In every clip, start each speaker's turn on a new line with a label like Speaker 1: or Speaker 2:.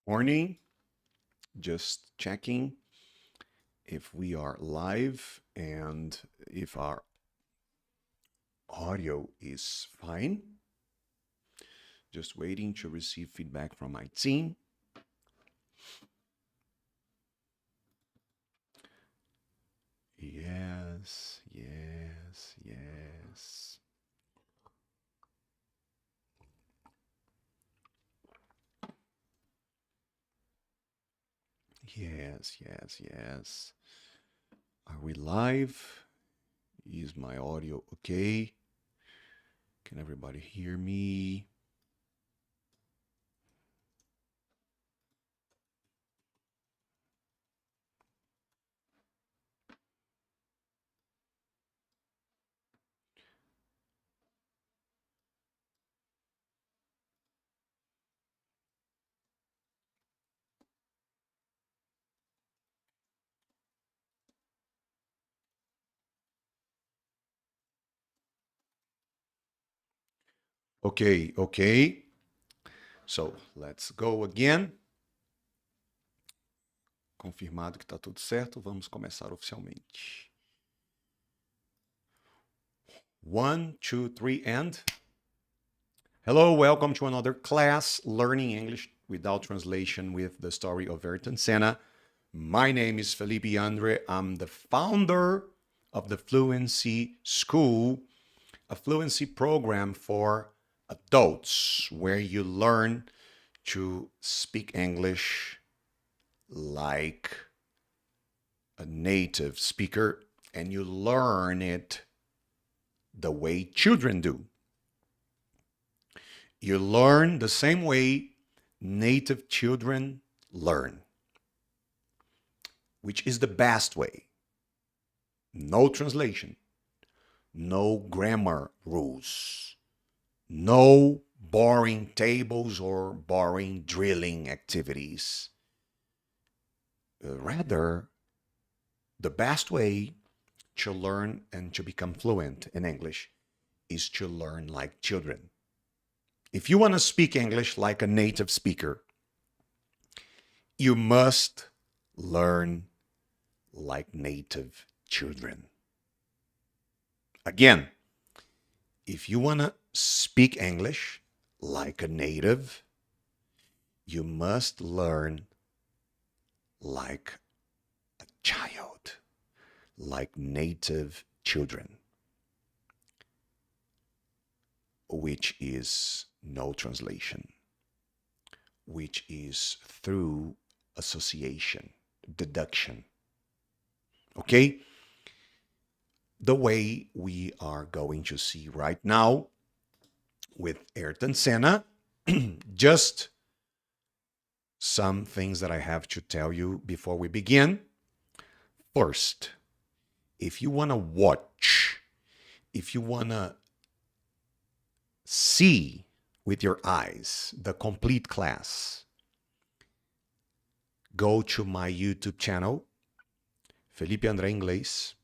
Speaker 1: Morning, just checking if we are live and if our audio is fine. Just waiting to receive feedback from my team. Yes, yes, yes. Yes, yes, yes. Are we live? Is my audio okay? Can everybody hear me? Okay, okay. So let's go again. Confirmado que está tudo certo, vamos começar oficialmente. One, two, three, and hello, welcome to another class, Learning English Without Translation with the Story of Ayrton Senna. My name is Felipe Andre. I'm the founder of the Fluency School, a fluency program for adults where you learn to speak English like a native speaker and you learn it the way children do. You learn the same way native children learn, which is the best way. No translation, no grammar rules, no boring tables or boring drilling activities. Rather, the best way to learn and to become fluent in English is to learn like children. If you want to speak English like a native speaker, you must learn like native children. Again, if you want to speak English like a native, you must learn like a child, like native children, which is no translation, which is through association, deduction. Okay? The way we are going to see right now with Ayrton Senna, just some things that I have to tell you before we begin. First, if you want to watch, if you want to see with your eyes the complete class, go to my YouTube channel, Felipe André Inglês.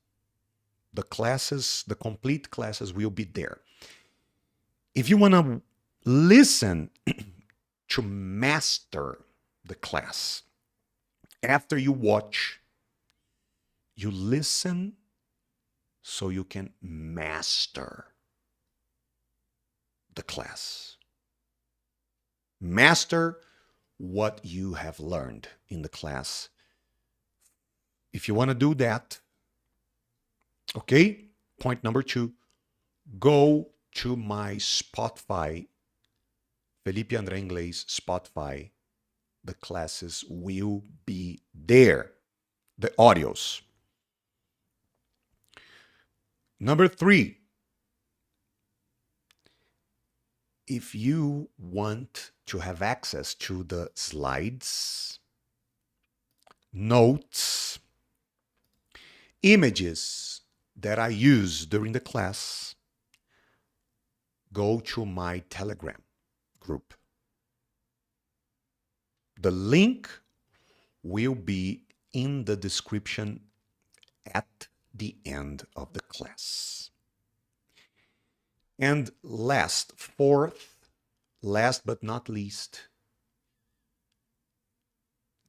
Speaker 1: The classes, the complete classes will be there. If you want to listen to master the class, after you watch, you listen so you can master the class. Master what you have learned in the class. If you want to do that, okay, point number 2, go to my Spotify, Felipe André Inglês Spotify. The classes will be there, the audios. Number 3, if you want to have access to the slides, notes, images that I use during the class, go to my Telegram group. The link will be in the description at the end of the class. And last but not least,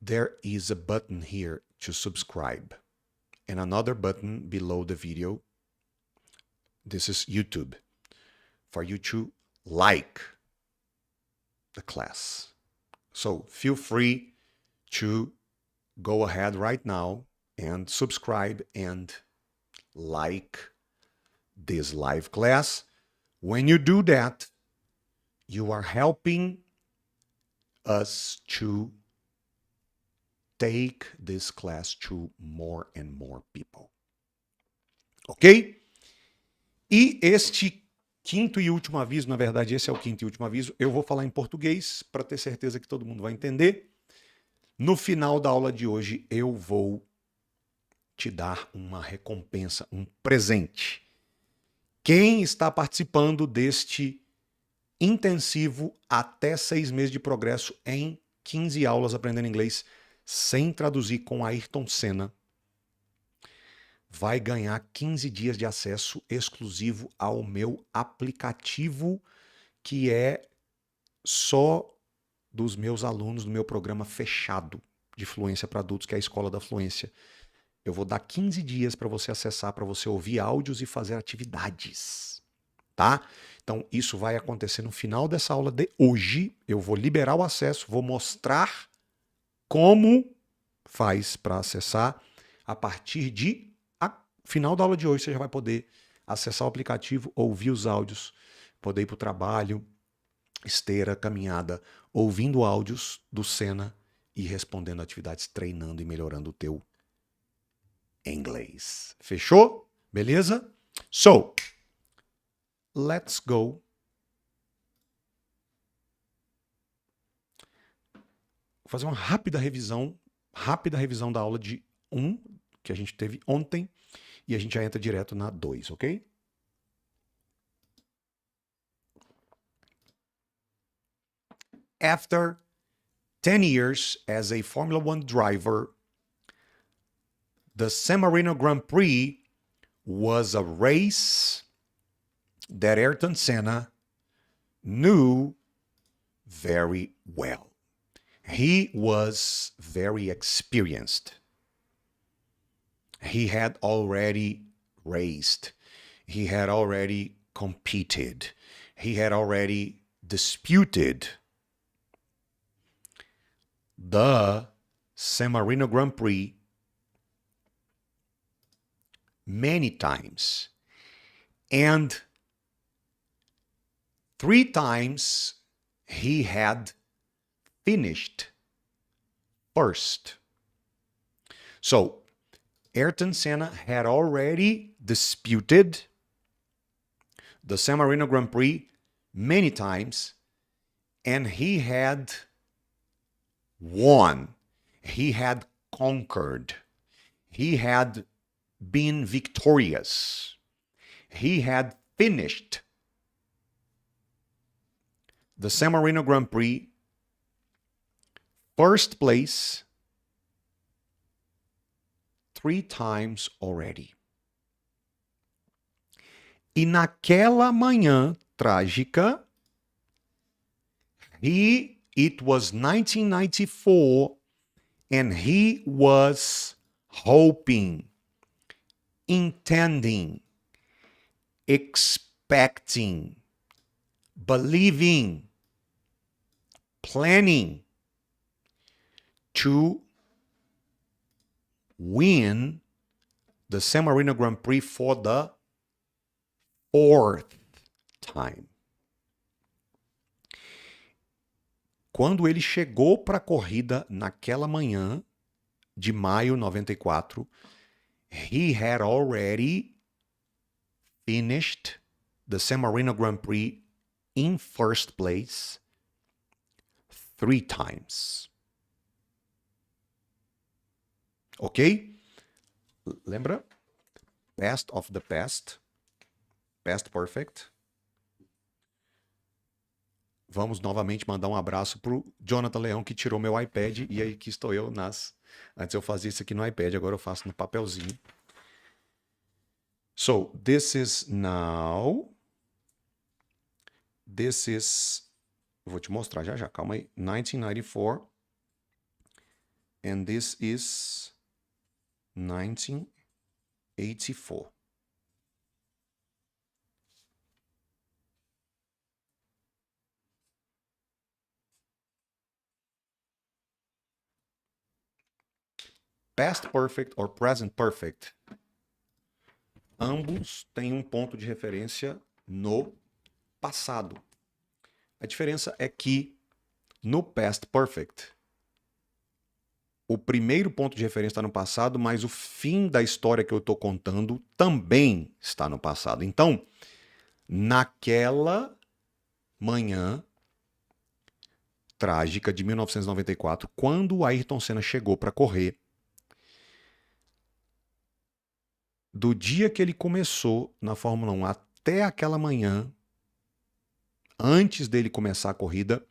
Speaker 1: there is a button here to subscribe and another button below the video. This is YouTube, for you to like the class. So feel free to go ahead right now and subscribe and like this live class. When you do that, you are helping us to take this class to more and more people. Ok? E este quinto e último aviso, na verdade esse é o quinto e último aviso, eu vou falar em português para ter certeza que todo mundo vai entender. No final da aula de hoje eu vou te dar uma recompensa, um presente. Quem está participando deste intensivo até 6 meses de progresso em 15 aulas aprendendo inglês sem traduzir com Ayrton Senna, vai ganhar 15 dias de acesso exclusivo ao meu aplicativo, que é só dos meus alunos do meu programa fechado de fluência para adultos, que é a Escola da Fluência. Eu vou dar 15 dias para você acessar, para você ouvir áudios e fazer atividades, tá? Então, isso vai acontecer no final dessa aula de hoje. Eu vou liberar o acesso, vou mostrar como faz para acessar. A partir de final da aula de hoje, você já vai poder acessar o aplicativo, ouvir os áudios, poder ir para o trabalho, esteira, caminhada, ouvindo áudios do Senna e respondendo atividades, treinando e melhorando o teu inglês. Fechou? Beleza? So, let's go. Vou fazer uma rápida revisão da aula de 1, que a gente teve ontem, e a gente já entra direto na 2, ok? After 10 years as a Formula One driver, the San Marino Grand Prix was a race that Ayrton Senna knew very well. He was very experienced. He had already raced. He had already competed. He had already disputed the San Marino Grand Prix many times. And 3 times he had finished first. So, Ayrton Senna had already disputed the San Marino Grand Prix many times, and he had won. He had conquered. He had been victorious. He had finished the San Marino Grand Prix first place 3 times already. E naquela manhã trágica, it was 1994, and he was hoping, intending, expecting, believing, planning to win the San Marino Grand Prix for the 4th time. Quando ele chegou para a corrida naquela manhã de maio 94, he had already finished the San Marino Grand Prix in first place 3 times. Ok? Lembra? Past of the past. Past perfect. Vamos novamente mandar um abraço pro Jonathan Leão, que tirou meu iPad, e aí aqui estou eu nas... Antes eu fazia isso aqui no iPad, agora eu faço no papelzinho. So, this is now... This is... Vou te mostrar já já, calma aí. 1994. And this is 1984. Past perfect or present perfect. Ambos têm um ponto de referência no passado. A diferença é que no past perfect, o primeiro ponto de referência está no passado, mas o fim da história que eu estou contando também está no passado. Então, naquela manhã trágica de 1994, quando o Ayrton Senna chegou para correr, do dia que ele começou na Fórmula 1 até aquela manhã, antes dele começar a corrida,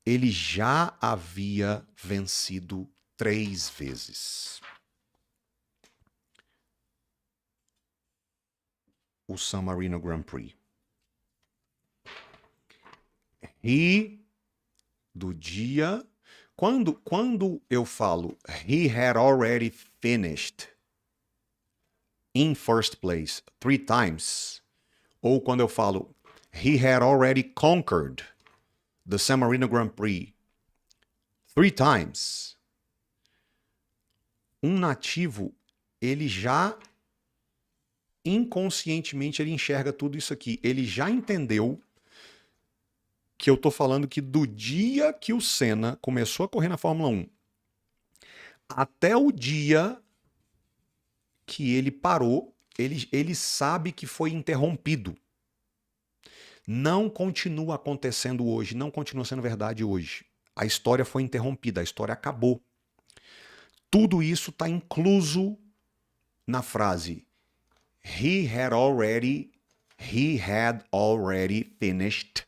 Speaker 1: ele já havia vencido 3 vezes o San Marino Grand Prix. E do dia... Quando eu falo he had already finished in first place 3 times, ou quando eu falo he had already conquered the San Marino Grand Prix 3 times, um nativo, ele já inconscientemente ele enxerga tudo isso aqui. Ele já entendeu que eu tô falando que do dia que o Senna começou a correr na Fórmula 1 até o dia que ele parou, ele sabe que foi interrompido. Não continua acontecendo hoje, não continua sendo verdade hoje. A história foi interrompida, a história acabou. Tudo isso está incluso na frase he had already finished.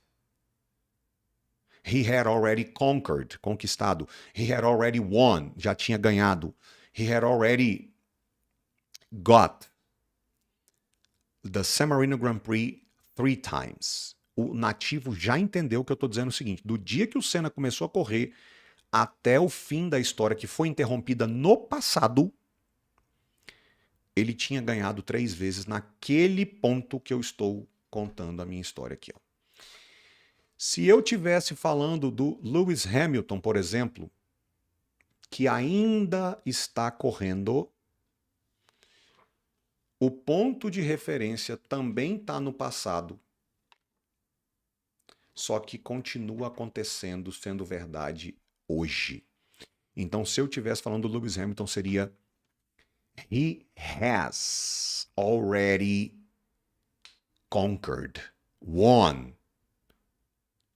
Speaker 1: He had already conquered, conquistado. He had already won, já tinha ganhado. He had already got the San Marino Grand Prix 3 times. O nativo já entendeu que eu estou dizendo o seguinte: do dia que o Senna começou a correr até o fim da história, que foi interrompida no passado, ele tinha ganhado 3 vezes naquele ponto que eu estou contando a minha história aqui. Ó. Se eu tivesse falando do Lewis Hamilton, por exemplo, que ainda está correndo, o ponto de referência também está no passado, só que continua acontecendo, sendo verdade hoje. Então, se eu estivesse falando do Lewis Hamilton, seria he has already conquered, won,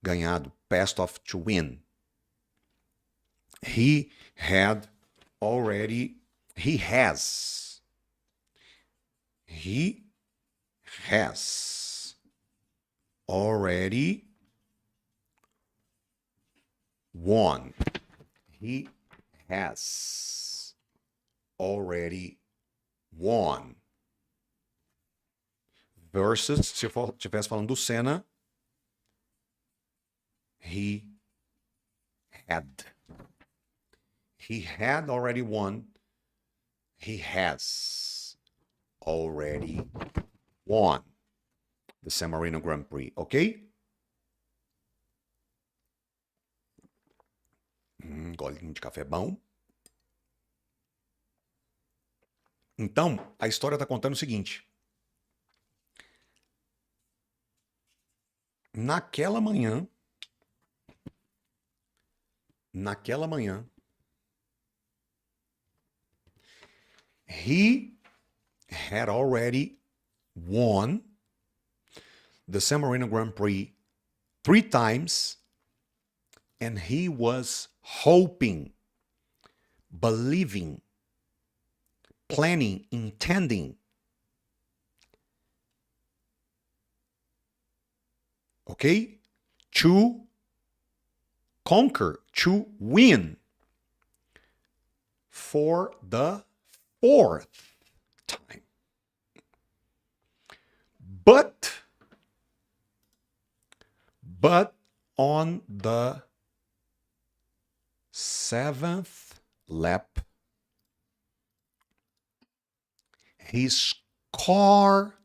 Speaker 1: ganhado, past of to win. He has already won. He has already won. Versus, se eu estivesse falando do Senna, he had already won. He has already won the San Marino Grand Prix, ok? Golinho de café bom. Então, a história está contando o seguinte. Naquela manhã, he had already won the San Marino Grand Prix 3 times, and he was hoping, believing, planning, intending, okay, to conquer, to win for the 4th time. But on the 7th lap. His car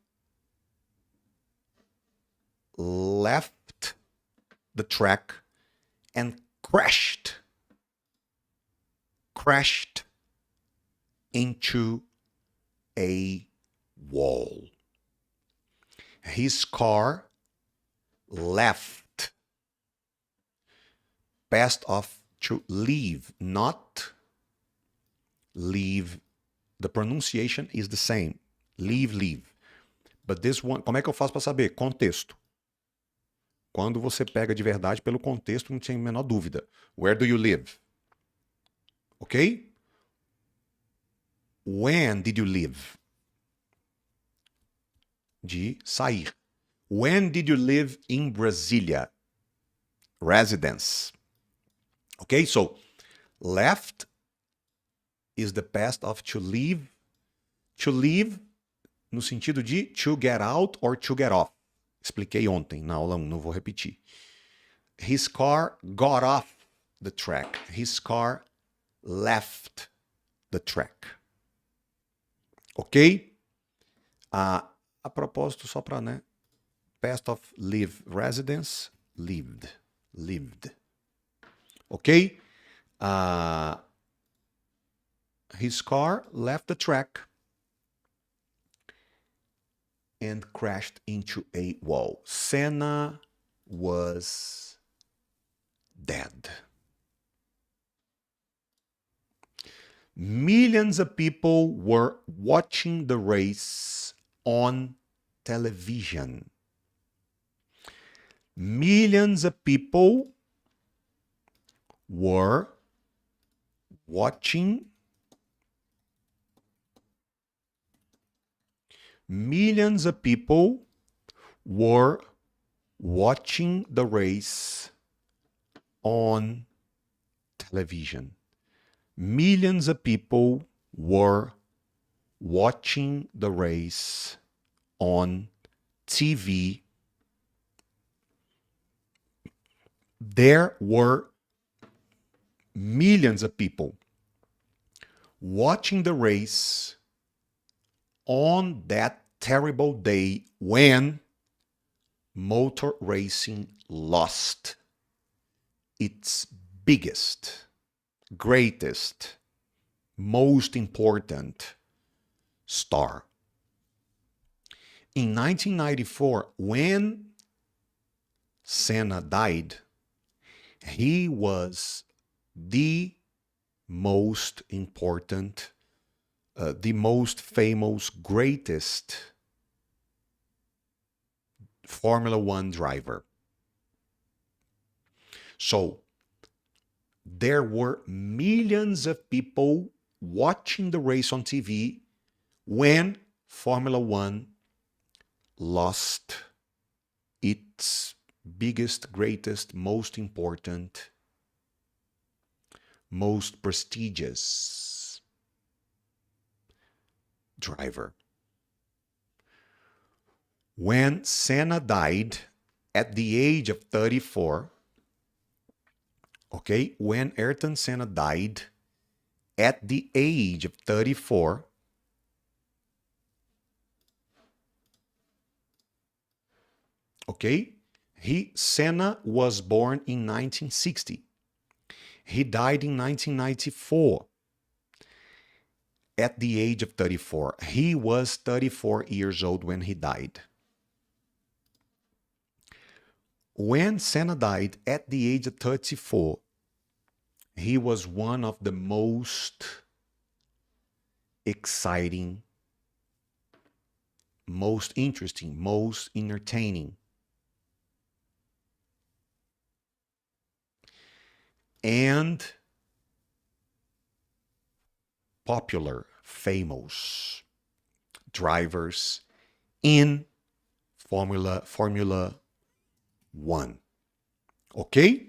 Speaker 1: left the track and crashed into a wall. His car left. Past of to leave, not leave. The pronunciation is the same. Leave. But this one, como é que eu faço para saber? Contexto. Quando você pega de verdade pelo contexto, não tem a menor dúvida. Where do you live? Ok? When did you leave? De sair. When did you live in Brasilia? Residence. Okay, so left is the past of to leave. To leave no sentido de to get out or to get off. Expliquei ontem na aula 1, não vou repetir. His car got off the track. His car left the track. Ok? A propósito, só para, né? Past of live, residence, lived. Ok? His car left the track and crashed into a wall. Senna was dead. Millions of people were watching the race on television. Millions of people were watching. Millions of people were watching the race on television. Millions of people were watching the race on TV. There were millions of people watching the race on that terrible day when motor racing lost its biggest, greatest, most important star. In 1994, when Senna died, he was the most important, the most famous, greatest Formula One driver. So there were millions of people watching the race on TV when Formula One lost its biggest, greatest, most important, most prestigious driver. When Senna died at the age of 34, okay, when Ayrton Senna died at the age of 34, okay, Senna was born in 1960. He died in 1994 at the age of 34. He was 34 years old when he died. When Senna died at the age of 34, he was one of the most exciting, most interesting, most entertaining, and popular, famous drivers in Formula One. Okay?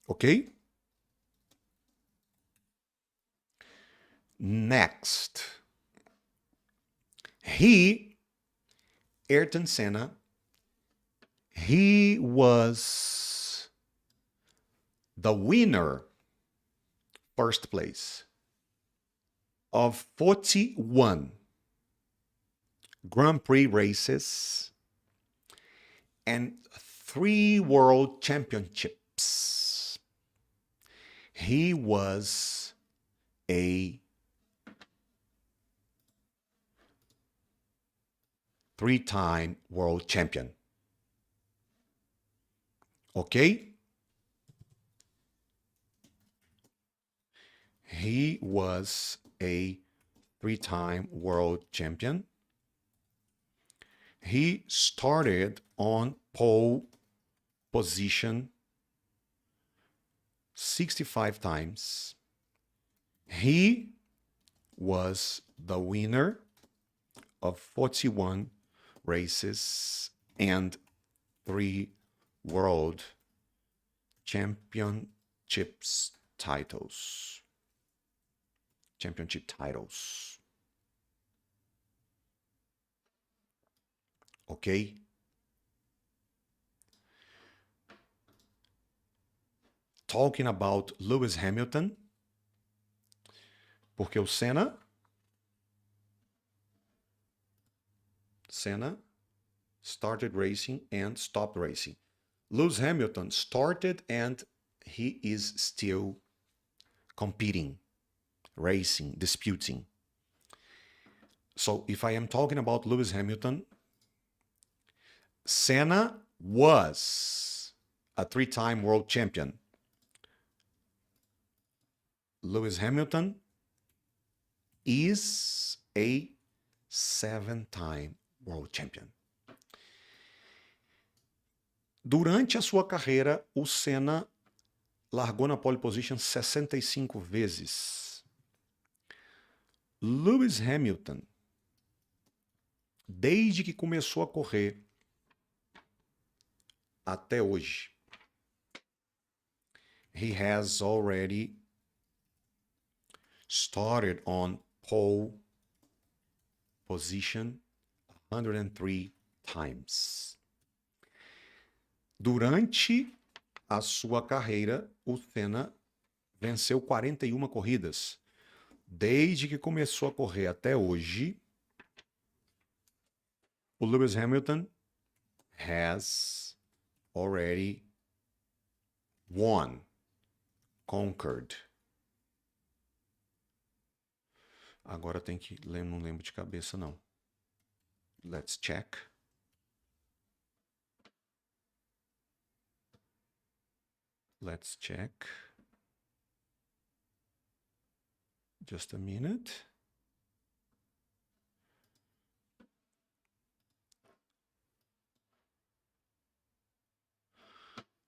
Speaker 1: Okay? Next. Ayrton Senna, he was the winner, first place, of 41 Grand Prix races and 3 world championships. He was a 3-time world champion. Okay? He was a 3-time world champion. He started on pole position 65 times. He was the winner of 41 races and 3 world championships titles. Championship titles. Ok? Talking about Lewis Hamilton, porque o Senna started racing and stopped racing. Lewis Hamilton started and he is still competing, racing, disputing. So if I am talking about Lewis Hamilton, Senna was a 3-time world champion. Lewis Hamilton is a 7-time world champion. Durante a sua carreira, o Senna largou na pole position 65 vezes. Lewis Hamilton, desde que começou a correr até hoje, he has already started on pole position 103 times. Durante a sua carreira, o Senna venceu 41 corridas. Desde que começou a correr até hoje, o Lewis Hamilton has already won, conquered. Agora tem que ler, não lembro de cabeça não. Let's check. Let's check. Just a minute.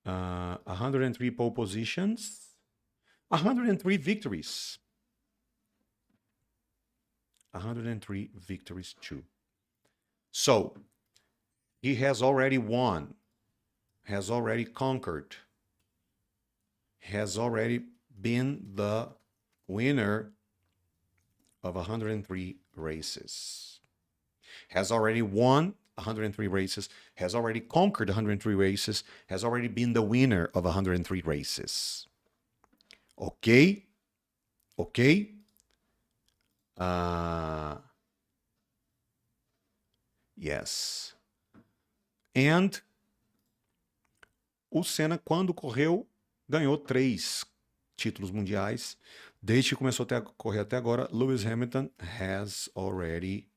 Speaker 1: Uh, 103 pole positions, 103 victories. 103 victories too. So, he has already won, has already conquered, has already been the winner of 103 races, has already won 103 races, has already conquered 103 races, has already been the winner of 103 races. Okay? Okay? Yes. And o Senna, quando correu, ganhou 3 títulos mundiais. Desde que começou a correr até agora, Lewis Hamilton has already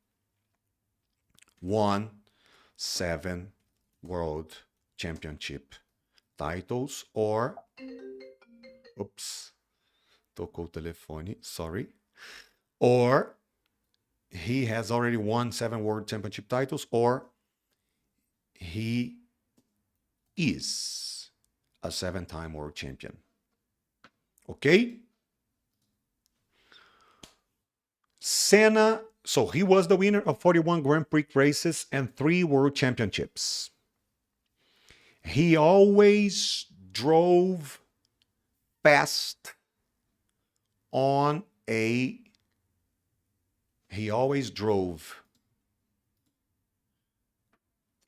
Speaker 1: won 7 World Championship titles, or... Oops. Tocou o telefone, sorry. Or he has already won 7 World Championship titles, or he is a 7-time world champion. Okay? Senna, so he was the winner of 41 Grand Prix races and 3 World Championships. He always drove fast on a... He always drove.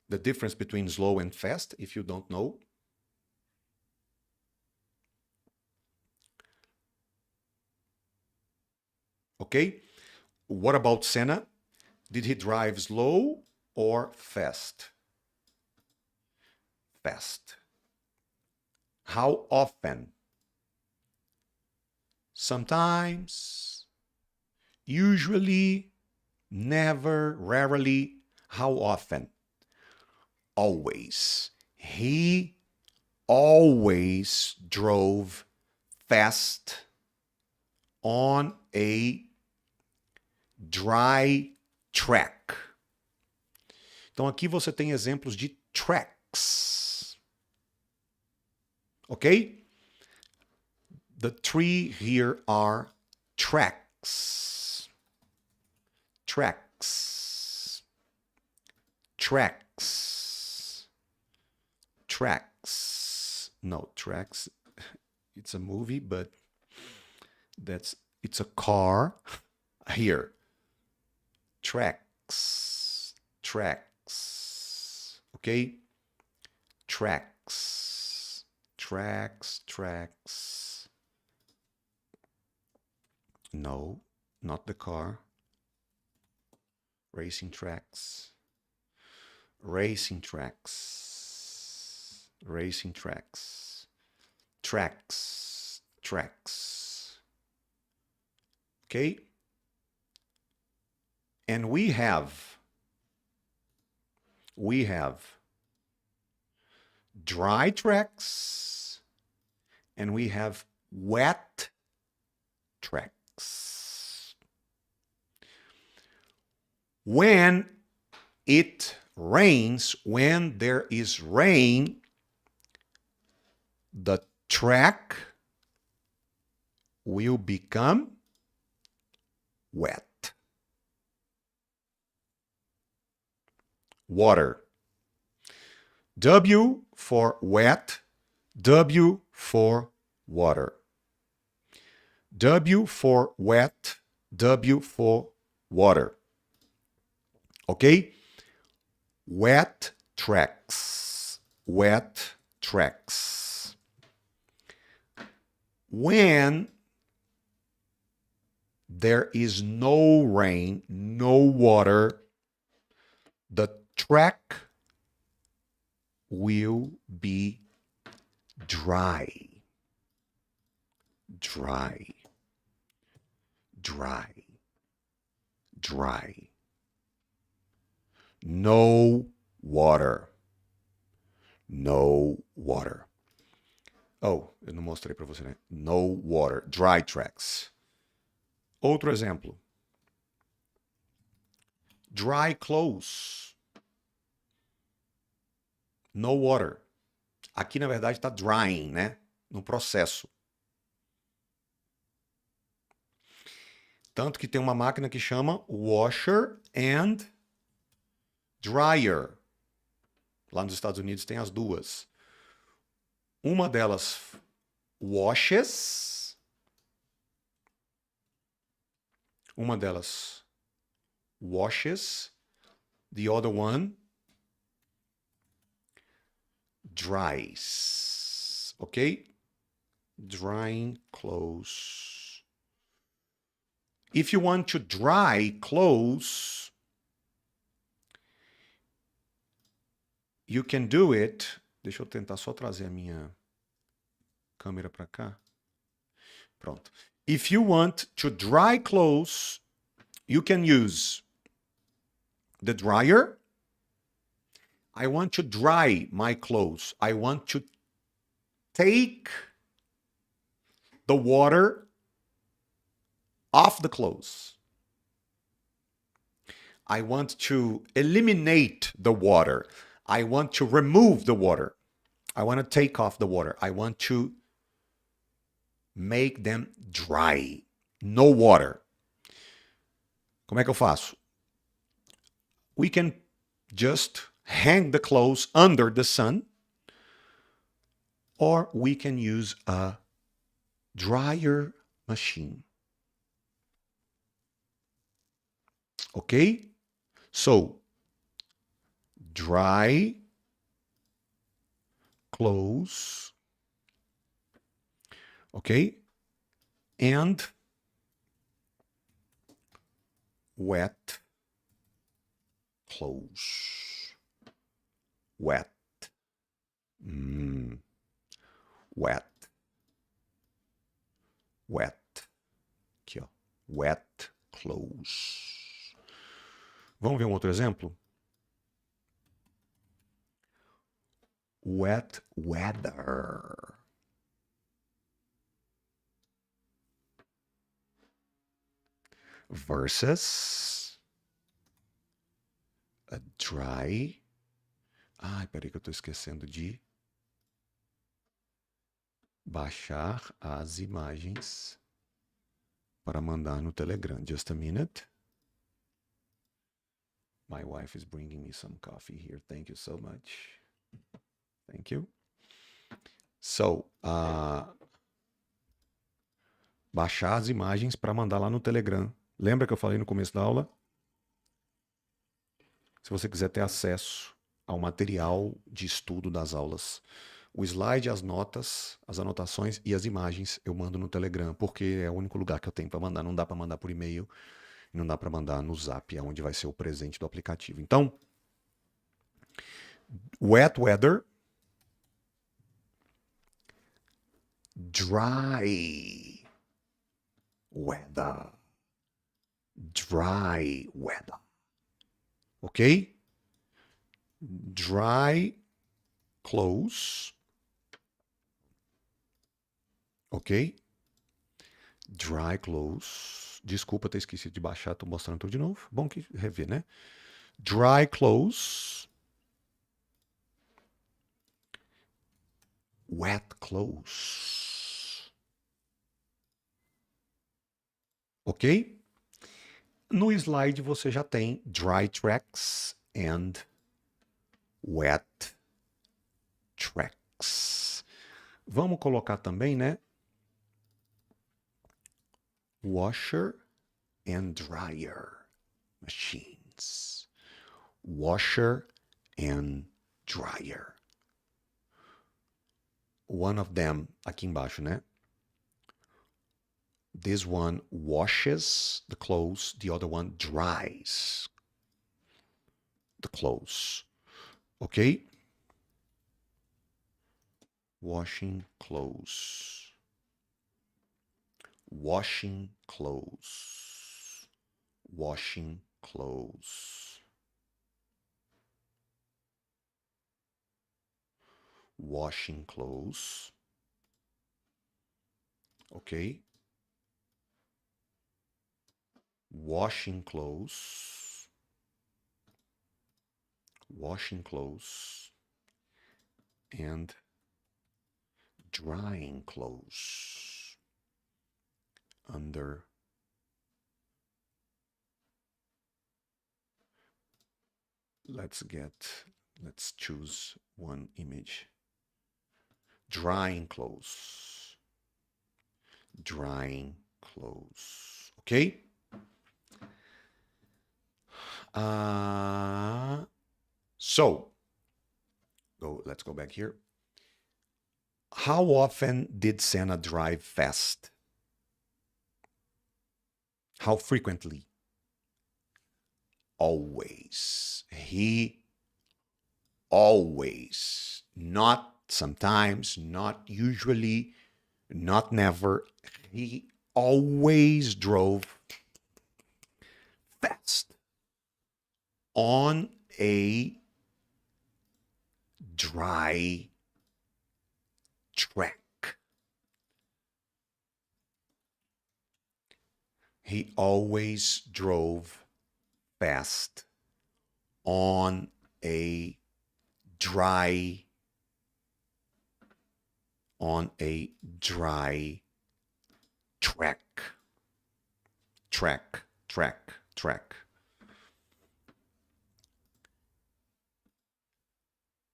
Speaker 1: The difference between slow and fast, if you don't know. Okay? What about Senna? Did he drive slow or fast? Fast. How often? Sometimes, usually, never, rarely. How often? Always. He always drove fast on a dry track. Então aqui você tem exemplos de tracks. Ok? The three here are tracks. Tracks. Tracks. Tracks. No, tracks. It's a movie, but it's a car. Here. Tracks. Tracks. Okay? Tracks. Tracks. Tracks. No, not the car. Racing tracks. Racing tracks. Racing tracks. Tracks. Tracks. Okay? And we have dry tracks and we have wet tracks. When it rains, when there is rain, the track will become wet. Water. W for wet, W for water. W for wet, W for water. Okay? Wet tracks. Wet tracks. When there is no rain, no water, the track will be dry. Dry. Dry. Dry. No water. No water. Oh, eu não mostrei para você, né? No water. Dry tracks. Outro exemplo. Dry clothes. No water. Aqui, na verdade, está drying, né? No processo. Tanto que tem uma máquina que chama washer and dryer. Lá nos Estados Unidos tem as duas. Uma delas washes. Uma delas washes. The other one dries. Okay? Drying clothes. If you want to dry clothes, you can do it. Deixa eu tentar só trazer a minha câmera para cá. Pronto. If you want to dry clothes, you can use the dryer. I want to dry my clothes. I want to take the water off the clothes. I want to eliminate the water. I want to remove the water. I want to take off the water. I want to make them dry. No water. Como é que eu faço? We can just hang the clothes under the sun, or we can use a dryer machine. Okay? So, dry clothes. Okay? And wet clothes. Wet. Wet. Wet. Aqui, ó. Wet clothes. Vamos ver um outro exemplo? Wet weather. Versus a dry. Ai, peraí que eu tô esquecendo de baixar as imagens para mandar no Telegram. Just a minute. My wife is bringing me some coffee here. Thank you so much. Thank you. So, baixar as imagens para mandar lá no Telegram. Lembra que eu falei no começo da aula? Se você quiser ter acesso ao material de estudo das aulas, o slide, as notas, as anotações e as imagens eu mando no Telegram, porque é o único lugar que eu tenho para mandar. Não dá para mandar por e-mail, não dá para mandar no Zap, é onde vai ser o presente do aplicativo. Então, wet weather, dry weather, dry weather, ok? Dry clothes, ok? Dry clothes. Desculpa ter esquecido de baixar, tô mostrando tudo de novo. Bom que rever, né? Dry clothes. Wet clothes. Ok? No slide você já tem dry tracks and wet tracks. Vamos colocar também, né? Washer and dryer machines. Washer and dryer. One of them, aqui embaixo, né? This one washes the clothes, the other one dries the clothes. Ok? Washing clothes. Washing clothes. Washing clothes. Washing clothes. Ok? Washing clothes. Washing clothes. And drying clothes. Under. Let's choose one image. Drying clothes. Drying clothes. Okay? So, let's go back here. How often did Santa drive fast? How frequently? Always. He always. Not sometimes, not usually, not never. He always drove fast on a dry track. He always drove fast on a dry track. Track.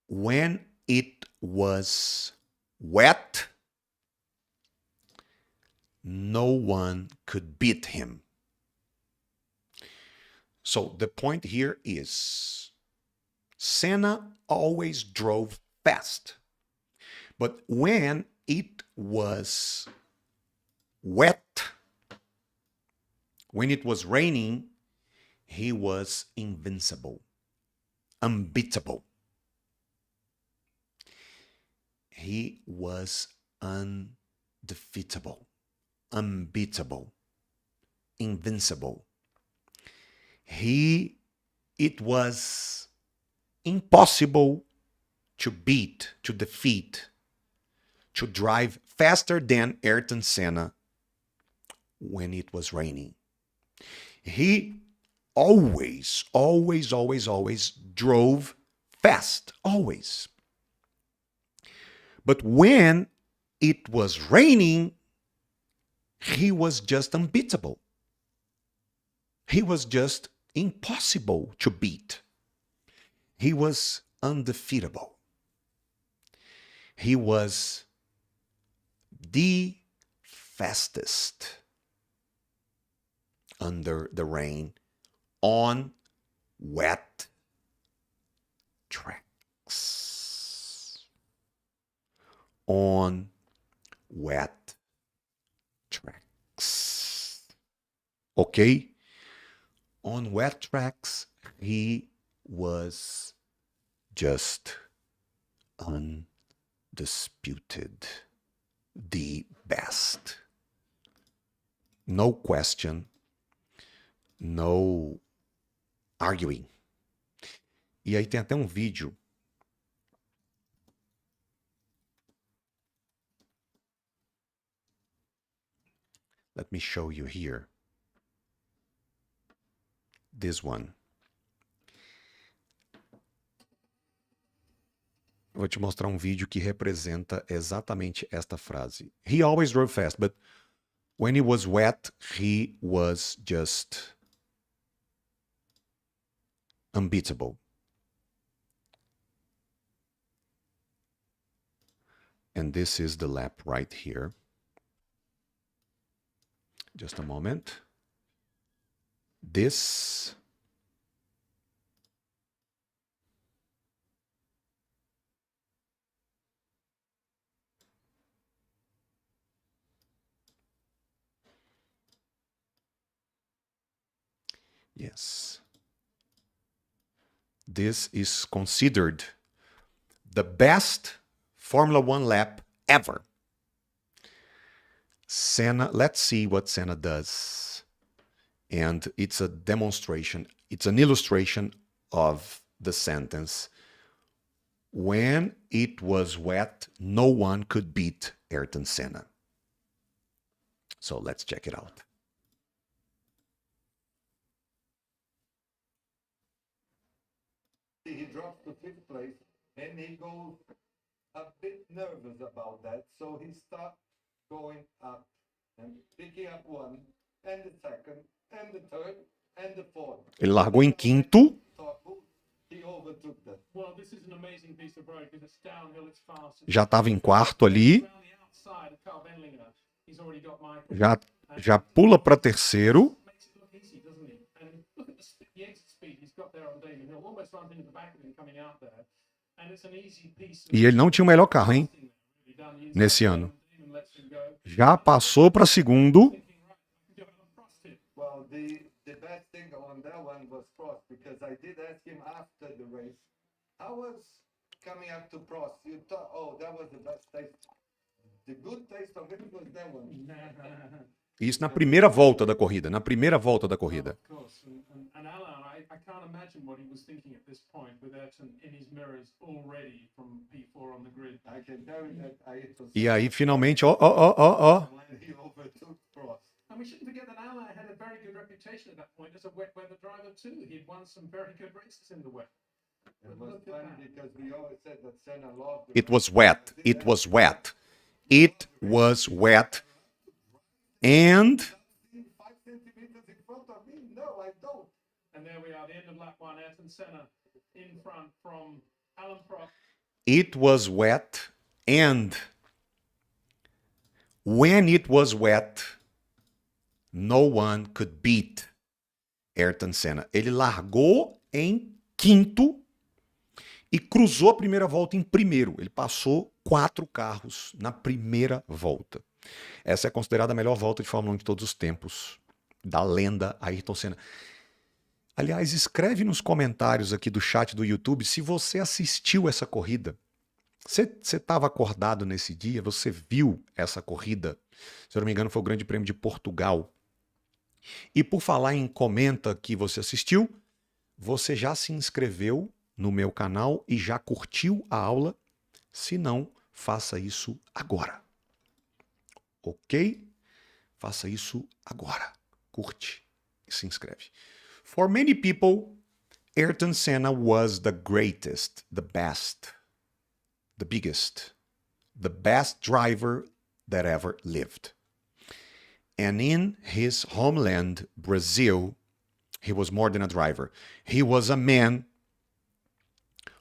Speaker 1: When it was wet, no one could beat him. So the point here is Senna always drove fast. But when it was wet, when it was raining, He was invincible. Unbeatable. He was undefeatable. Unbeatable. Invincible. It was impossible to beat, to defeat, to drive faster than Ayrton Senna when it was raining. He always drove fast, always. But when it was raining, he was just unbeatable. He was just impossible to beat. He was undefeatable. He was the fastest under the rain on wet tracks. On wet tracks. Okay? On wet tracks, he was just undisputed. The best. No question. No arguing. E aí tem até um vídeo. Let me show you here. This one. Vou te mostrar um vídeo que representa exatamente esta frase. He always drove fast, but when it was wet, he was just unbeatable. And this is the lap right here. Just a moment. This yes. This is considered the best Formula One lap ever. Senna, let's see what Senna does. And it's a demonstration, it's an illustration of the sentence. When it was wet, no one could beat Ayrton Senna. So let's check it out.
Speaker 2: He drops to fifth place and he goes a bit nervous about that. So he starts going up and picking up one and the second and the third and the fourth.
Speaker 1: Ele largou em quinto.
Speaker 2: He overtook that.
Speaker 3: Well, this is an amazing piece of road because it's downhill, it's fast.
Speaker 1: Já estava em quarto ali. Já pula para terceiro. E ele não tinha o melhor carro, hein? Nesse ano. Já passou para segundo.
Speaker 2: Well, the best thing on that one was Prost, because I did ask him after the race, how was coming up to Prost? You thought, oh, that was the best taste. The good taste of it was that one.
Speaker 1: Isso na primeira volta da corrida. Na primeira volta da corrida.
Speaker 3: Of course, and Alan, I can't imagine what he was thinking at this point with Ayrton in his mirrors already from P4 on the grid.
Speaker 2: I can tell you that
Speaker 1: E aí, finalmente, ó.
Speaker 2: he overtook Prost.
Speaker 3: And we shouldn't forget that Alan had a very good reputation at that point as a wet weather driver too. He'd won some very good races in the wet.
Speaker 2: It was funny because we always said that Senna loved
Speaker 1: It was wet. It was wet. It was wet. And
Speaker 2: 5 centimeters in front of me. No, I don't.
Speaker 3: And there we are, the end of lap one. Ayrton Senna in front from Alan Prost.
Speaker 1: it was wet. And when it was wet, no one could beat Ayrton Senna. Ele largou em quinto e cruzou a primeira volta em primeiro. Ele passou 4 carros na primeira volta. Essa é considerada a melhor volta de Fórmula 1 de todos os tempos, da lenda Ayrton Senna. Aliás, escreve nos comentários aqui do chat do YouTube se você assistiu essa corrida. Você estava acordado nesse dia? Você viu essa corrida? Se eu não me engano, foi o Grande Prêmio de Portugal. E por falar em comenta que você assistiu, você já se inscreveu no meu canal e já curtiu a aula? Se não, faça isso agora. Ok? Faça isso agora. Curte e se inscreve. For many people, Ayrton Senna was the greatest, the best, the biggest, the best driver that ever lived. And in his homeland, Brazil, he was more than a driver. He was a man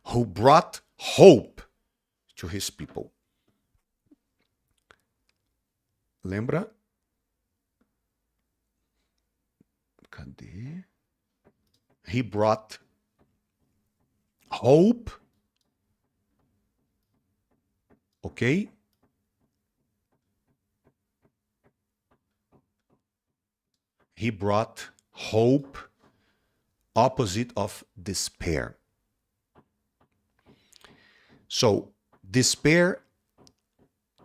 Speaker 1: who brought hope to his people. Lembra? Cadê? He brought hope. Ok? He brought hope, opposite of despair. So, despair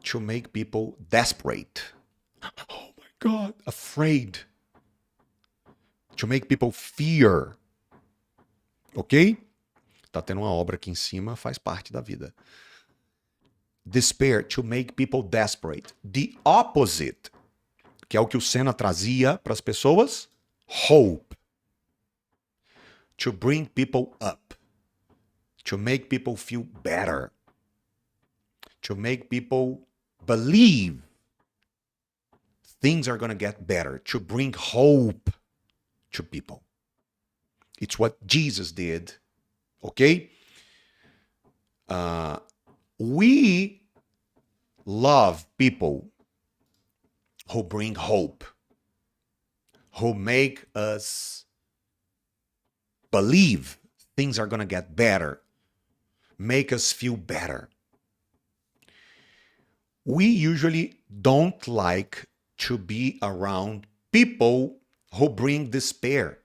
Speaker 1: to make people desperate. Oh my God, afraid. To make people fear. Ok? Tá tendo uma obra aqui em cima, faz parte da vida. Despair, to make people desperate. The opposite, que é o que o Senna trazia para as pessoas, hope. To bring people up. To make people feel better. To make people believe things are going to get better. To bring hope to people. It's what Jesus did. Okay? We love people who bring hope, who make us believe things are going to get better, make us feel better. We usually don't like to be around people who bring despair,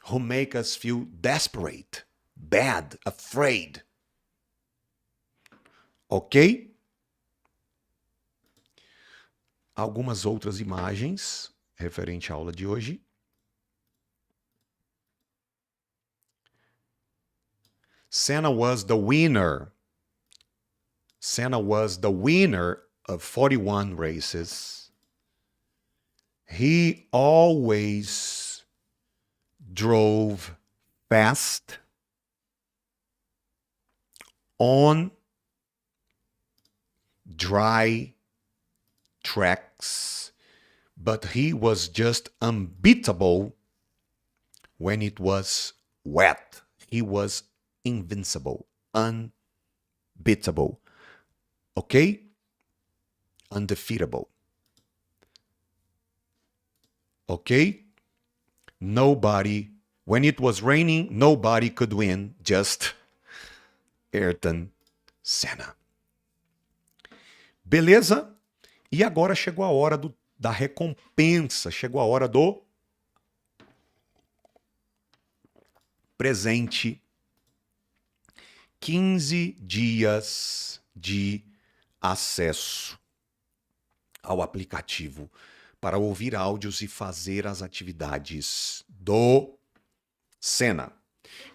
Speaker 1: who make us feel desperate, bad, afraid. Ok? Algumas outras imagens referente à aula de hoje. Senna was the winner. Senna was the winner of 41 races. He always drove fast on dry tracks, but he was just unbeatable when it was wet. He was invincible, unbeatable, okay? Undefeatable, okay? Nobody, when it was raining, nobody could win, just Ayrton Senna. Beleza? E agora chegou a hora da recompensa, chegou a hora do presente. 15 dias de acesso ao aplicativo para ouvir áudios e fazer as atividades do Senna.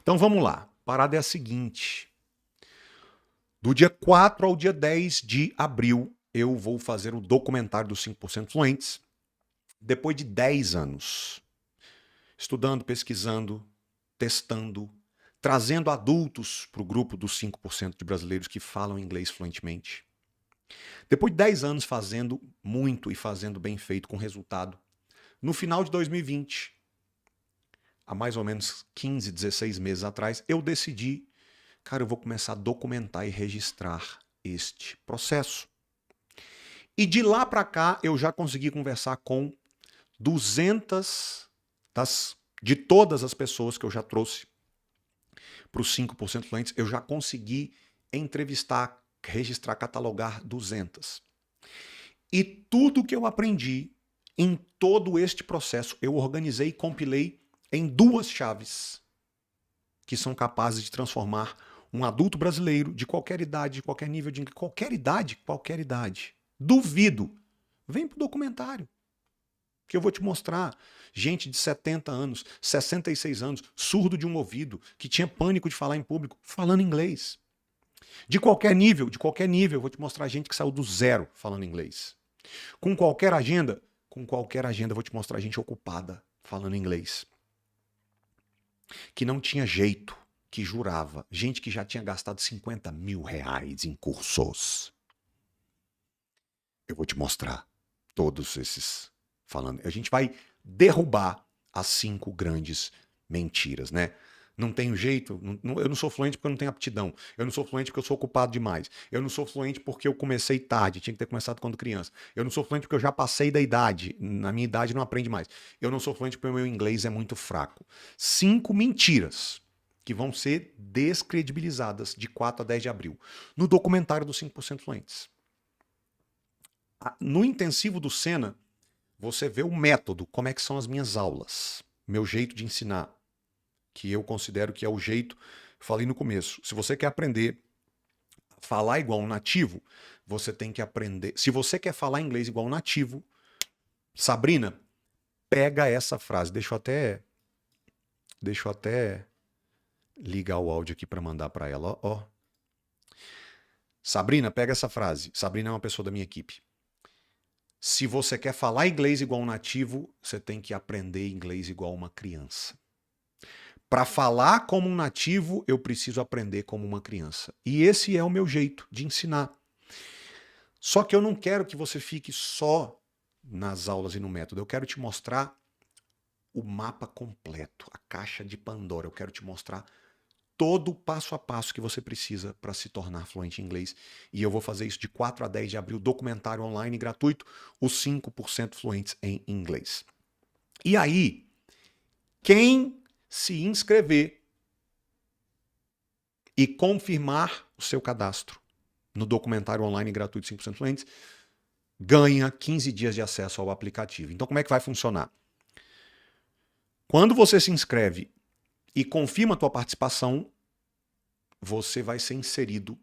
Speaker 1: Então vamos lá. A parada é a seguinte. Do dia 4 ao dia 10 de abril, eu vou fazer o documentário dos 5% fluentes. Depois de 10 anos, estudando, pesquisando, testando, trazendo adultos para o grupo dos 5% de brasileiros que falam inglês fluentemente. Depois de 10 anos fazendo muito e fazendo bem feito com resultado, no final de 2020, há mais ou menos 15, 16 meses atrás, eu decidi, cara, eu vou começar a documentar e registrar este processo. E de lá para cá, eu já consegui conversar com 200 de todas as pessoas que eu já trouxe para os 5% fluentes, eu já consegui entrevistar, registrar, catalogar 200. E tudo que eu aprendi em todo este processo, eu organizei e compilei em 2 chaves que são capazes de transformar um adulto brasileiro de qualquer idade, de qualquer nível de inglês, qualquer idade. Duvido. Vem pro documentário, que eu vou te mostrar. Gente de 70 anos, 66 anos, surdo de um ouvido, que tinha pânico de falar em público, falando inglês. De qualquer nível, eu vou te mostrar gente que saiu do zero falando inglês. Com qualquer agenda, eu vou te mostrar gente ocupada falando inglês. Que não tinha jeito, que jurava. Gente que já tinha gastado 50 mil reais em cursos. Eu vou te mostrar todos esses falando. A gente vai derrubar as 5 grandes mentiras, né? Não tenho jeito, eu não sou fluente porque eu não tenho aptidão. Eu não sou fluente porque eu sou ocupado demais. Eu não sou fluente porque eu comecei tarde, tinha que ter começado quando criança. Eu não sou fluente porque eu já passei da idade, na minha idade não aprende mais. Eu não sou fluente porque o meu inglês é muito fraco. 5 mentiras que vão ser descredibilizadas de 4 a 10 de abril, no documentário dos 5% Fluentes. No intensivo do Sena, você vê o método, como é que são as minhas aulas, meu jeito de ensinar, que eu considero que é o jeito, falei no começo, se você quer aprender a falar igual um nativo, você tem que aprender, se você quer falar inglês igual um nativo, Sabrina, pega essa frase, deixa eu até ligar o áudio aqui para mandar para ela, ó. Sabrina, pega essa frase, Sabrina é uma pessoa da minha equipe. Se você quer falar inglês igual um nativo, você tem que aprender inglês igual uma criança. Para falar como um nativo, eu preciso aprender como uma criança. E esse é o meu jeito de ensinar. Só que eu não quero que você fique só nas aulas e no método. Eu quero te mostrar o mapa completo, a caixa de Pandora. Eu quero te mostrar todo o passo a passo que você precisa para se tornar fluente em inglês. E eu vou fazer isso de 4 a 10 de abril, documentário online gratuito, os 5% fluentes em inglês. E aí, quem se inscrever e confirmar o seu cadastro no documentário online gratuito 5% fluentes, ganha 15 dias de acesso ao aplicativo. Então, como é que vai funcionar? Quando você se inscreve e confirma a tua participação, você vai ser inserido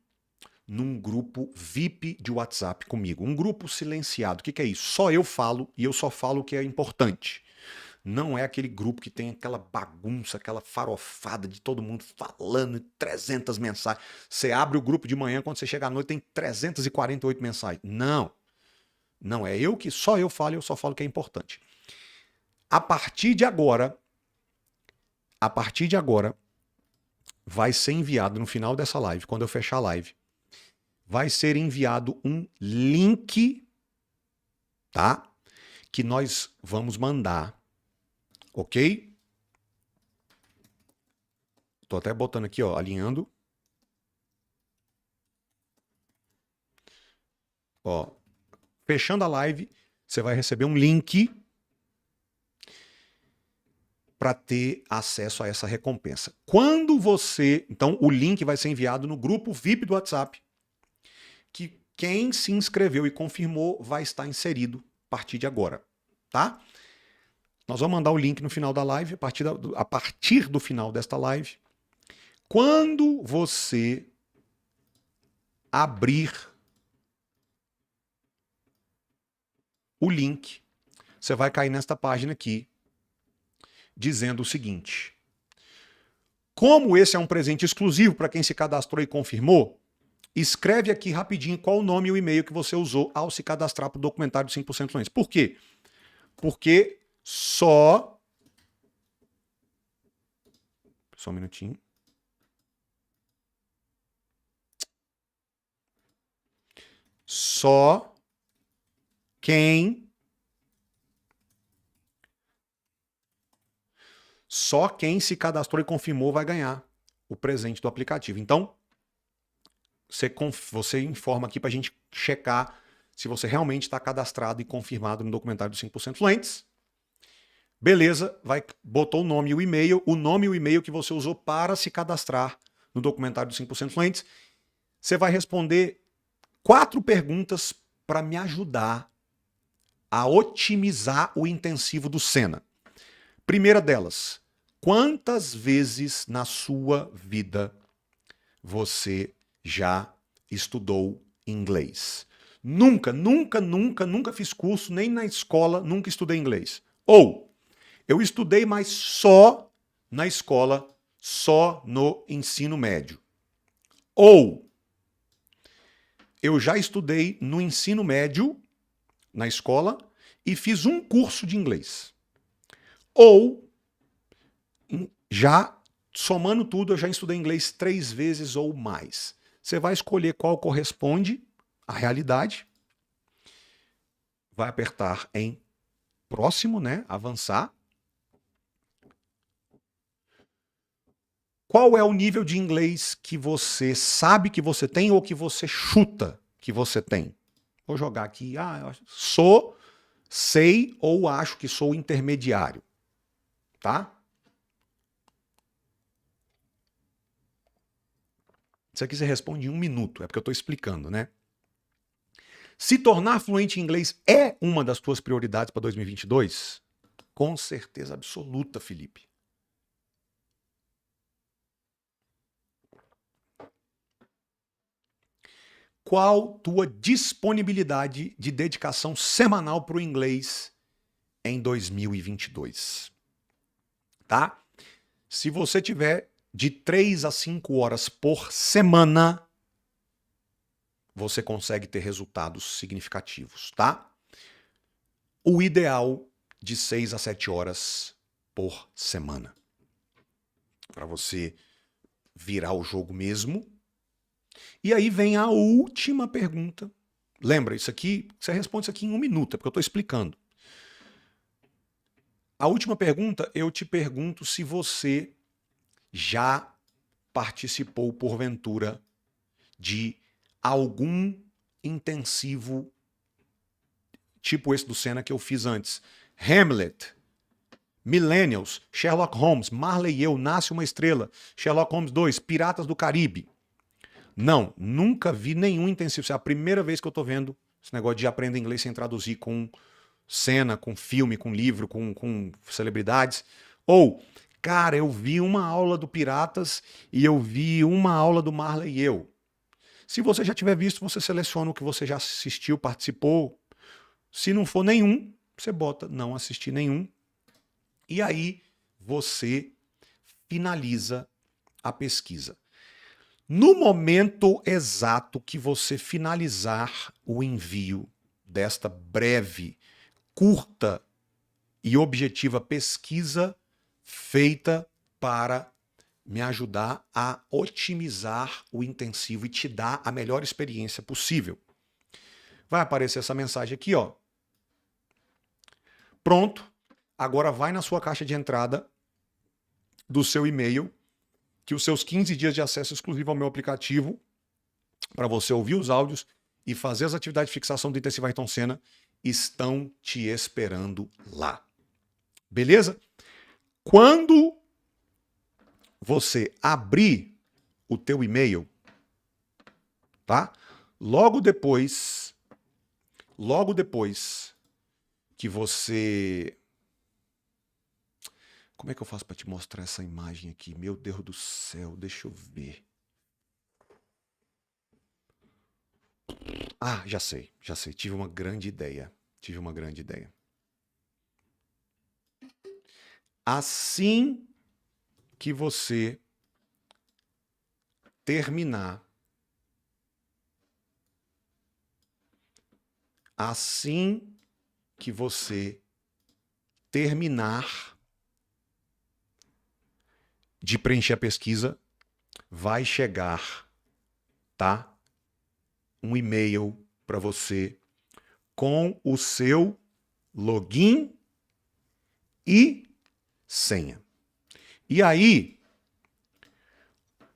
Speaker 1: num grupo VIP de WhatsApp comigo. Um grupo silenciado. O que é isso? Só eu falo e eu só falo o que é importante. Não é aquele grupo que tem aquela bagunça, aquela farofada de todo mundo falando, 300 mensagens. Você abre o grupo de manhã, quando você chega à noite tem 348 mensagens. Não. Não, é eu que só eu falo e eu só falo o que é importante. A partir de agora, vai ser enviado no final dessa live, quando eu fechar a live, vai ser enviado um link, tá? Que nós vamos mandar, ok? Tô até botando aqui, ó, alinhando. Ó, fechando a live, você vai receber um link para ter acesso a essa recompensa. Quando você... Então, o link vai ser enviado no grupo VIP do WhatsApp, que quem se inscreveu e confirmou vai estar inserido a partir de agora, tá? Nós vamos mandar o link no final da live, a partir do final desta live. Quando você abrir o link, você vai cair nesta página aqui, dizendo o seguinte: como esse é um presente exclusivo para quem se cadastrou e confirmou, escreve aqui rapidinho qual o nome e o e-mail que você usou ao se cadastrar para o documentário de 5% Fluentes. Por quê? Porque só um minutinho. Só quem se cadastrou e confirmou vai ganhar o presente do aplicativo. Então, você informa aqui para a gente checar se você realmente está cadastrado e confirmado no documentário dos 5% Fluentes. Beleza, botou o nome e o e-mail que você usou para se cadastrar no documentário dos 5% Fluentes. Você vai responder 4 perguntas para me ajudar a otimizar o intensivo do Sena. Primeira delas, Quantas vezes na sua vida você já estudou inglês? Nunca, nunca, nunca, nunca fiz curso, nem na escola, nunca estudei inglês. Ou, eu estudei, mas só na escola, só no ensino médio. Ou, eu já estudei no ensino médio, na escola, e fiz um curso de inglês. Ou, já somando tudo, eu já estudei inglês 3 vezes ou mais. Você vai escolher qual corresponde à realidade. Vai apertar em próximo, né? Avançar. Qual é o nível de inglês que você sabe que você tem ou que você chuta que você tem? Vou jogar aqui. Sou, sei ou acho que sou intermediário. Tá? Isso aqui você responde em 1 minuto, é porque eu estou explicando, né? Se tornar fluente em inglês é uma das tuas prioridades para 2022? Com certeza absoluta, Felipe. Qual tua disponibilidade de dedicação semanal para o inglês em 2022? Tá? Se você tiver de 3 a 5 horas por semana, você consegue ter resultados significativos, tá? O ideal de 6 a 7 horas por semana. Para você virar o jogo mesmo. E aí vem a última pergunta. Lembra, isso aqui, você responde isso aqui em 1 minuto, é porque eu estou explicando. A última pergunta, eu te pergunto se você já participou, porventura, de algum intensivo tipo esse do Senna que eu fiz antes. Hamlet, Millennials, Sherlock Holmes, Marley e eu, Nasce uma Estrela, Sherlock Holmes 2, Piratas do Caribe. Não, nunca vi nenhum intensivo. Isso é a primeira vez que eu tô vendo esse negócio de aprender inglês sem traduzir com cena, com filme, com livro, com celebridades. Ou, cara, eu vi uma aula do Piratas e eu vi uma aula do Marley e eu. Se você já tiver visto, você seleciona o que você já assistiu, participou. Se não for nenhum, você bota não assistir nenhum. E aí você finaliza a pesquisa. No momento exato que você finalizar o envio desta breve, curta e objetiva pesquisa feita para me ajudar a otimizar o intensivo e te dar a melhor experiência possível. Vai aparecer essa mensagem aqui, ó. Pronto. Agora vai na sua caixa de entrada do seu e-mail que os seus 15 dias de acesso exclusivo ao meu aplicativo para você ouvir os áudios e fazer as atividades de fixação do intensivo Ayrton Senna estão te esperando lá. Beleza? Quando você abrir o teu e-mail, tá? Logo depois que você... Como é que eu faço para te mostrar essa imagem aqui? Meu Deus do céu, deixa eu ver. Ah, já sei. Tive uma grande ideia. Assim que você terminar, de preencher a pesquisa, vai chegar, tá? Um e-mail para você com o seu login e senha. E aí,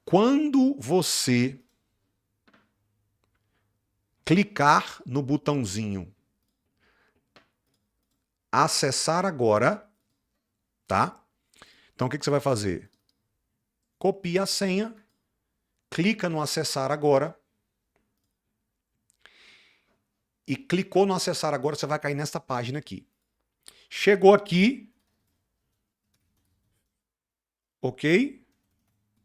Speaker 1: quando você clicar no botãozinho acessar agora, tá? Então o que você vai fazer? Copia a senha, clica no acessar agora e clicou no acessar agora, você vai cair nesta página aqui. Chegou aqui, Ok?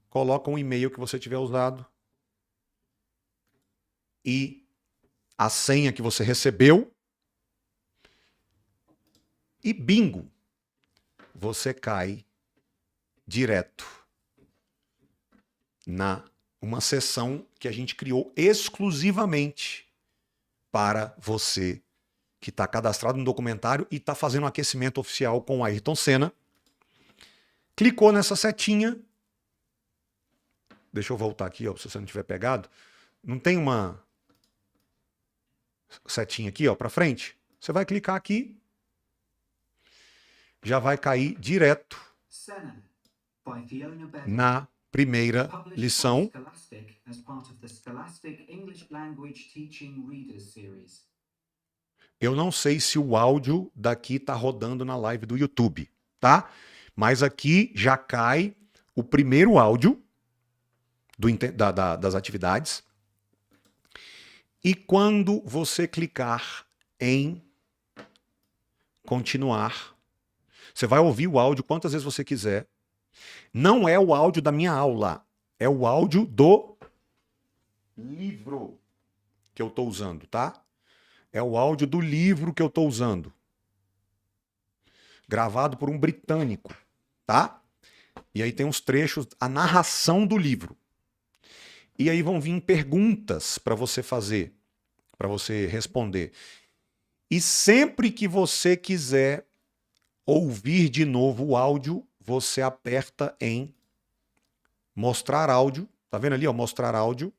Speaker 1: Coloca um e-mail que você tiver usado e a senha que você recebeu e bingo, você cai direto na uma sessão que a gente criou exclusivamente para você que está cadastrado no documentário e está fazendo um aquecimento oficial com o Ayrton Senna. Clicou nessa setinha. Deixa eu voltar aqui, ó, se você não tiver pegado. Não tem uma setinha aqui, ó, para frente? Você vai clicar aqui. Já vai cair direto na primeira lição. Eu não sei se o áudio daqui está rodando na live do YouTube, tá? Mas aqui já cai o primeiro áudio das atividades. E quando você clicar em continuar, você vai ouvir o áudio quantas vezes você quiser. Não é o áudio da minha aula, é o áudio do livro que eu estou usando, tá? É o áudio do livro que eu estou usando. Gravado por um britânico, tá? E aí tem uns trechos, a narração do livro. E aí vão vir perguntas para você fazer, para você responder. E sempre que você quiser ouvir de novo o áudio, você aperta em mostrar áudio. Tá vendo ali, ó, mostrar áudio.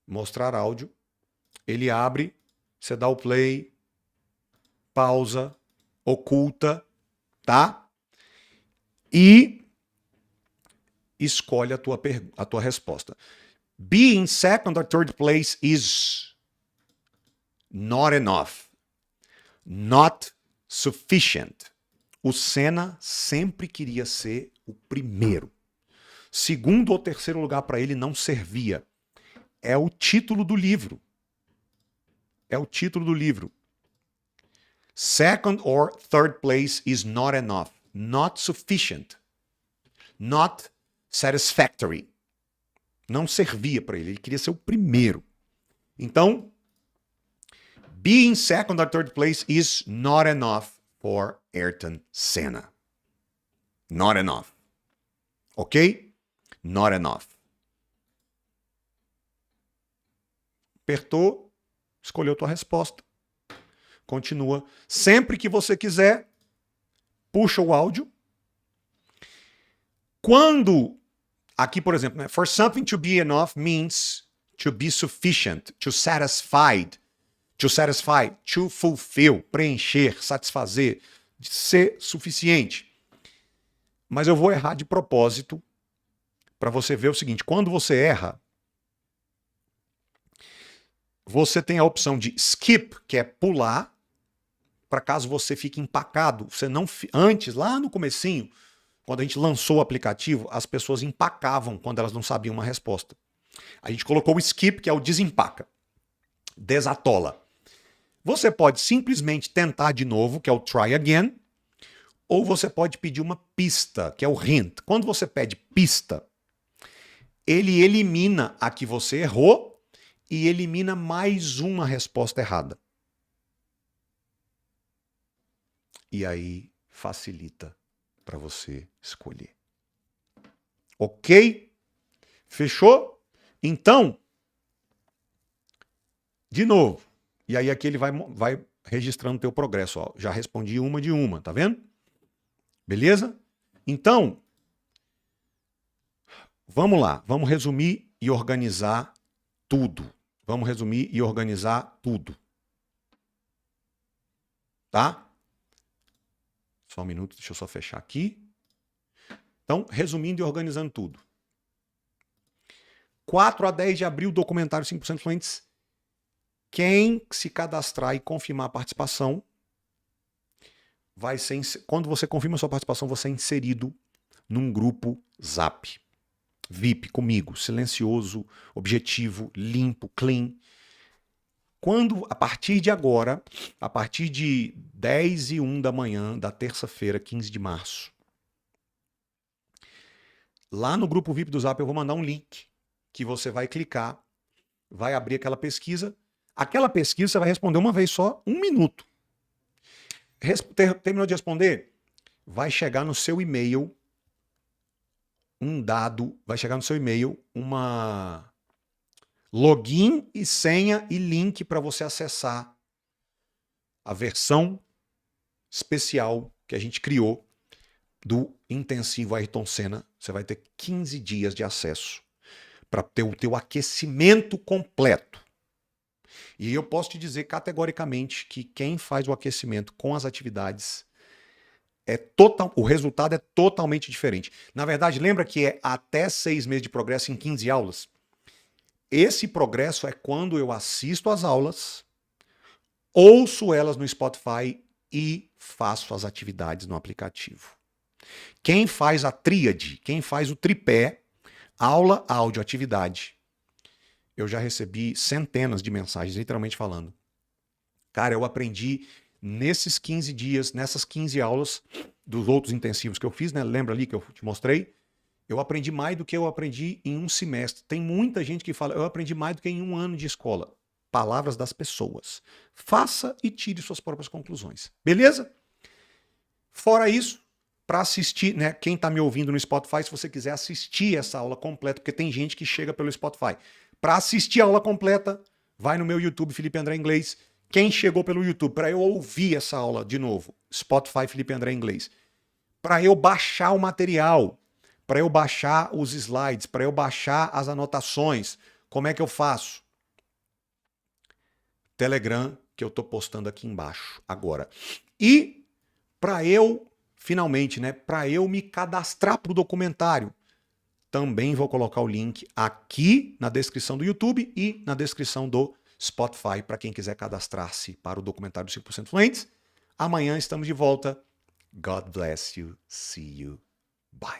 Speaker 1: Mostrar áudio. Ele abre, você dá o play, pausa, oculta, tá? E escolhe a tua resposta. Being second or third place is not enough. Not sufficient. O Senna sempre queria ser o primeiro. Segundo ou terceiro lugar para ele não servia. É o título do livro. É o título do livro. Second or third place is not enough. Not sufficient. Not satisfactory. Não servia para ele. Ele queria ser o primeiro. Então, being second or third place is not enough for Ayrton Senna. Not enough. Ok? Not enough. Apertou, escolheu tua resposta. Continua. Sempre que você quiser, puxa o áudio. Quando, aqui por exemplo, né, for something to be enough means to be sufficient, to satisfy, to fulfill, preencher, satisfazer, ser suficiente. Mas eu vou errar de propósito para você ver o seguinte, quando você erra, você tem a opção de skip, que é pular, para caso você fique empacado. Você não, antes, lá no comecinho, quando a gente lançou o aplicativo, as pessoas empacavam quando elas não sabiam uma resposta. A gente colocou o skip, que é o desempaca. Desatola. Você pode simplesmente tentar de novo, que é o try again, ou você pode pedir uma pista, que é o hint. Quando você pede pista, ele elimina a que você errou e elimina mais uma resposta errada. E aí facilita para você escolher. Ok? Fechou? Então, de novo. E aí aqui ele vai registrando o teu progresso. Ó. Já respondi uma de uma, tá vendo? Beleza? Então, vamos lá. Vamos resumir e organizar tudo. Vamos resumir e organizar tudo. Tá? Só um minuto, deixa eu só fechar aqui. Então, resumindo e organizando tudo. 4 a 10 de abril, documentário 5% fluentes. Quem se cadastrar e confirmar a participação, vai ser, quando você confirma a sua participação, você é inserido num grupo Zap. VIP comigo, silencioso, objetivo, limpo, clean. a partir de agora, a partir de 10h01 da manhã da terça-feira, 15 de março, lá no grupo VIP do Zap eu vou mandar um link que você vai clicar, vai abrir aquela pesquisa. Aquela pesquisa você vai responder uma vez só, 1 minuto. Terminou de responder? Vai chegar no seu e-mail uma login e senha e link para você acessar a versão especial que a gente criou do intensivo Ayrton Senna. Você vai ter 15 dias de acesso para ter o teu aquecimento completo. E eu posso te dizer categoricamente que quem faz o aquecimento com as atividades o resultado é totalmente diferente. Na verdade, lembra que é até 6 meses de progresso em 15 aulas? Esse progresso é quando eu assisto às aulas, ouço elas no Spotify e faço as atividades no aplicativo. Quem faz a tríade, quem faz o tripé, aula, áudio, atividade, eu já recebi centenas de mensagens, literalmente falando. Cara, eu aprendi nesses 15 dias, nessas 15 aulas dos outros intensivos que eu fiz, né? Lembra ali que eu te mostrei? Eu aprendi mais do que eu aprendi em um semestre. Tem muita gente que fala, eu aprendi mais do que em 1 ano de escola. Palavras das pessoas. Faça e tire suas próprias conclusões. Beleza? Fora isso, para assistir, né? Quem está me ouvindo no Spotify, se você quiser assistir essa aula completa, porque tem gente que chega pelo Spotify. Para assistir a aula completa, vai no meu YouTube, Felipe André Inglês. Quem chegou pelo YouTube, para eu ouvir essa aula de novo, Spotify, Felipe André Inglês. Para eu baixar o material, para eu baixar os slides, para eu baixar as anotações, como é que eu faço? Telegram, que eu estou postando aqui embaixo agora. E para eu, finalmente, né, para eu me cadastrar para o documentário, também vou colocar o link aqui na descrição do YouTube e na descrição do Spotify para quem quiser cadastrar-se para o documentário 5% Fluentes. Amanhã estamos de volta. God bless you. See you. Bye.